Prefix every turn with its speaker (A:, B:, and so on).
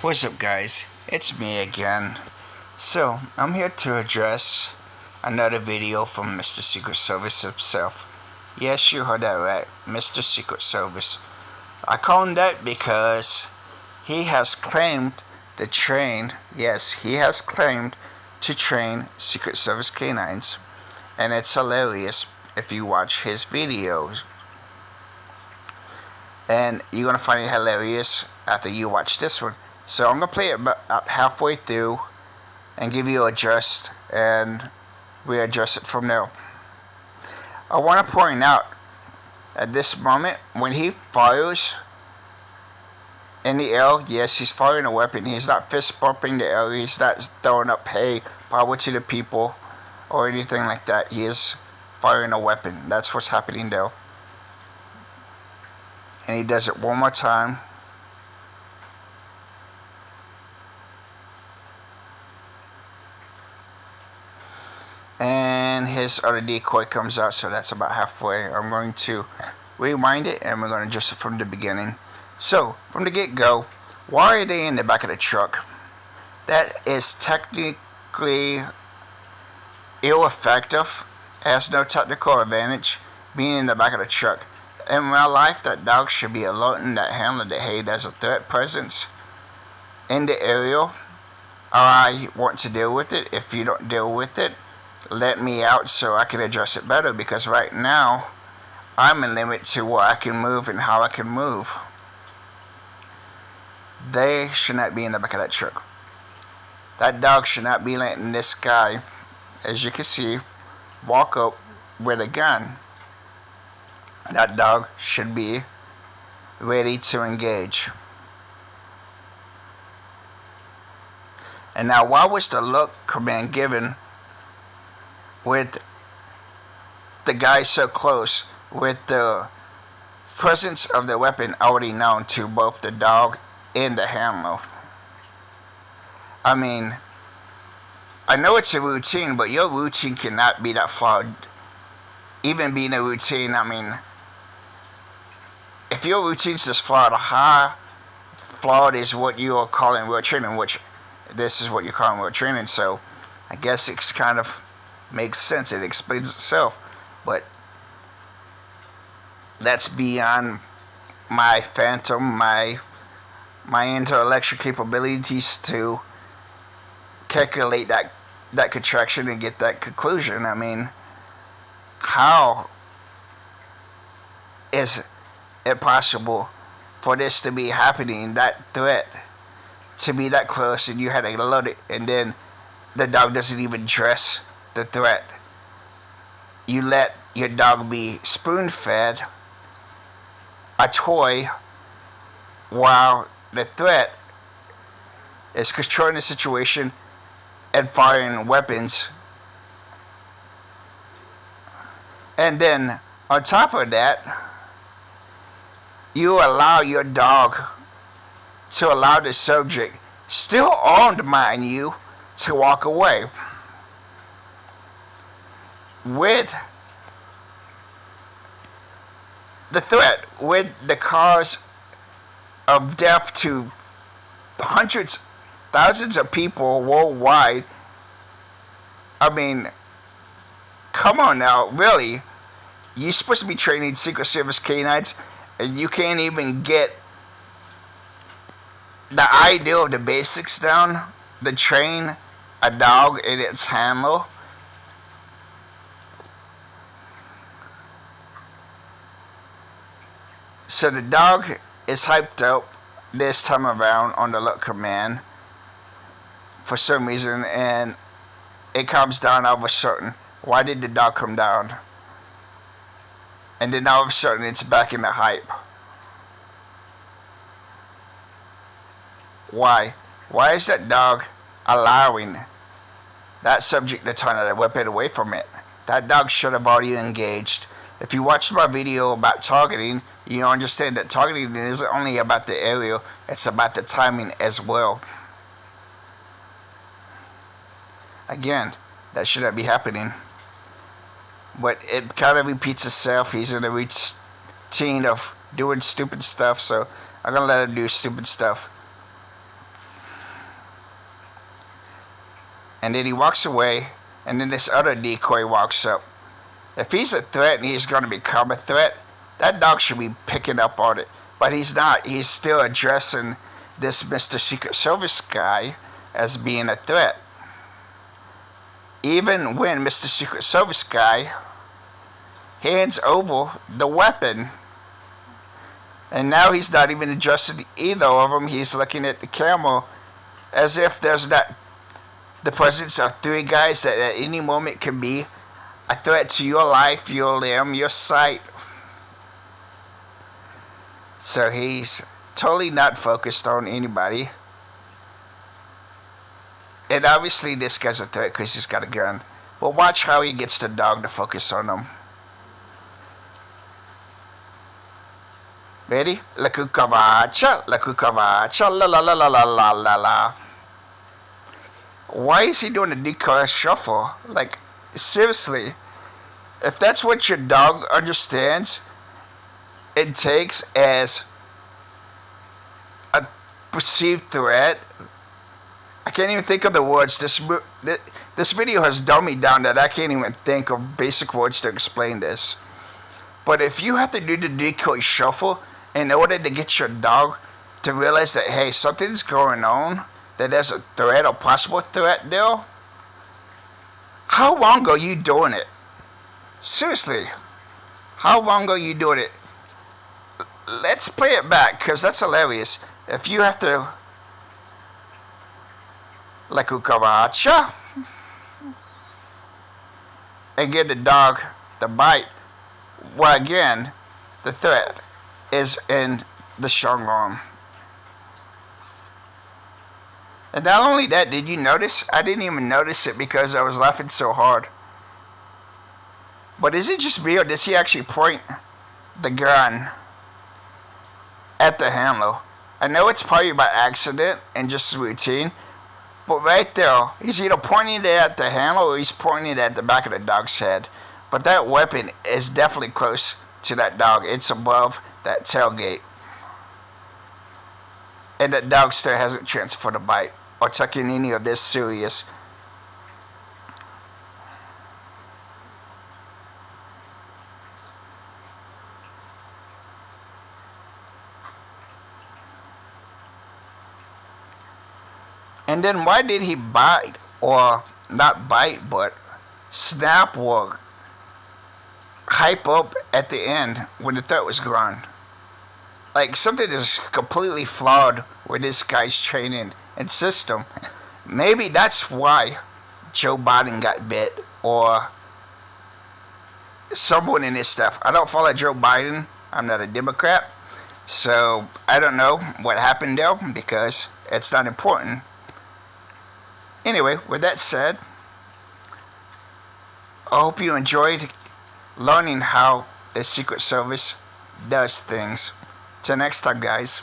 A: What's up, guys? It's me again. So, I'm here to address another video from Mr. Secret Service himself. Yes, you heard that right, Mr. Secret Service. I call him that because he has claimed to train, yes, he has claimed to train Secret Service canines. And it's hilarious if you watch his videos. And you're going to find it hilarious after you watch this one. So I'm going to play it about halfway through and give you a adjust and readjust it from there. I want to point out at this moment when he fires in the air, yes, he's firing a weapon. He's not fist bumping the air. He's not throwing up, hey, power to the people or anything like that. He is firing a weapon. That's what's happening there. And he does it one more time. And his other decoy comes out, so that's about halfway. I'm going to rewind it and we're going to adjust it from the beginning. So, from the get-go, why are they in the back of the truck? That is technically ill-effective. It has no technical advantage being in the back of the truck. In real life, that dog should be alerting that handler that, hey, there's a threat presence in the area. I want to deal with it. If you don't deal with it, let me out so I can address it better, because right now I'm a limit to what I can move and how I can move. They should not be in the back of that truck. That dog should not be letting this guy, as you can see, walk up with a gun. That dog should be ready to engage. And now, why was the look command given with the guy so close, with the presence of the weapon already known to both the dog and the handler? I mean, I know it's a routine, but your routine cannot be that flawed. Even being a routine, I mean, if your routine's just flawed, how flawed is what you are calling real training, which this is what you're calling real training, so I guess it's kind of makes sense. It explains itself. But that's beyond my phantom, my intellectual capabilities to calculate that contraction and get that conclusion. I mean, how is it possible for this to be happening, that threat to be that close, and you had to load it, and then the dog doesn't even address the threat? You let your dog be spoon-fed a toy while the threat is controlling the situation and firing weapons. And then on top of that, you allow your dog to allow the subject, still armed mind you, to walk away with the threat, with the cause of death to hundreds, thousands of people worldwide. I mean, come on now, really? You're supposed to be training Secret Service canines, and you can't even get the idea of the basics down to train a dog and its handler? So the dog is hyped up this time around on the look command for some reason, and it comes down all of a sudden. Why did the dog come down? And then all of a sudden it's back in the hype. Why? Why is that dog allowing that subject to turn the weapon away from it? That dog should have already engaged. If you watch my video about targeting, you understand that targeting isn't only about the area, it's about the timing as well. Again, that shouldn't be happening. But it kind of repeats itself. He's in a routine of doing stupid stuff, so I'm going to let him do stupid stuff. And then he walks away, and then this other decoy walks up. If he's a threat and he's going to become a threat, that dog should be picking up on it. But he's not. He's still addressing this Mr. Secret Service guy as being a threat. Even when Mr. Secret Service guy hands over the weapon, and now he's not even addressing either of them. He's looking at the camera as if there's not the presence of three guys that at any moment can be a threat to your life, your limb, your sight. So he's totally not focused on anybody. And obviously this guy's a threat because he's got a gun. But watch how he gets the dog to focus on him. Ready? La cucaracha, la la la la la la la la. Why is he doing a decoy shuffle? Like, seriously. If that's what your dog understands and takes as a perceived threat, I can't even think of the words. This video has dumbed me down that I can't even think of basic words to explain this. But if you have to do the decoy shuffle in order to get your dog to realize that, hey, something's going on, that there's a threat or possible threat there, how long are you doing it? Seriously, how long are you doing it? Let's play it back, because that's hilarious. If you have to, la cucaracha, and get the dog to bite, well, again, the threat is in the strong arm. And not only that, did you notice? I didn't even notice it because I was laughing so hard. But is it just me, or does he actually point the gun at the handler? I know it's probably by accident and just routine, but right there, he's either pointing it at the handler or he's pointing it at the back of the dog's head. But that weapon is definitely close to that dog. It's above that tailgate. And that dog still hasn't chanced for the bite or taking any of this serious. And then why did he bite, or not bite, but snap or hype up at the end when the threat was gone? Like, something is completely flawed with this guy's training and system. Maybe that's why Joe Biden got bit, or someone in his stuff. I don't follow Joe Biden. I'm not a Democrat. So I don't know what happened there because it's not important. Anyway, with that said, I hope you enjoyed learning how the Secret Service does things. Till next time, guys.